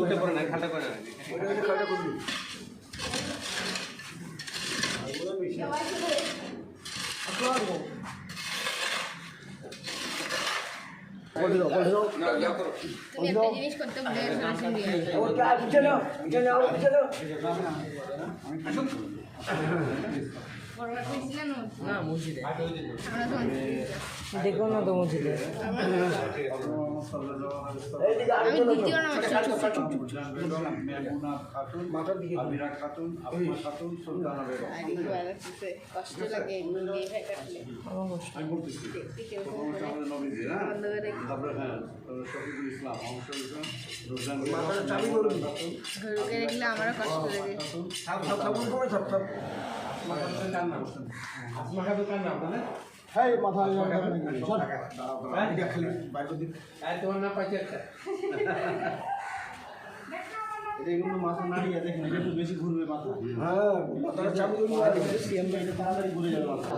উঠে পড়ে না, খাটা করে না। জিনিস করতে বলে দেখো না তো মসজিদে কষ্ট লাগে দেখলে আমারও কষ্ট লাগে। তোমার না পাইছে মাথা নাড়িয়ে দেখেন, এটা একটু বেশি ঘুরবে মাথা। হ্যাঁ, মাথাটা চাপ দিয়ে সিএম এটা তাড়াতাড়ি ঘুরে যাবে মাথা।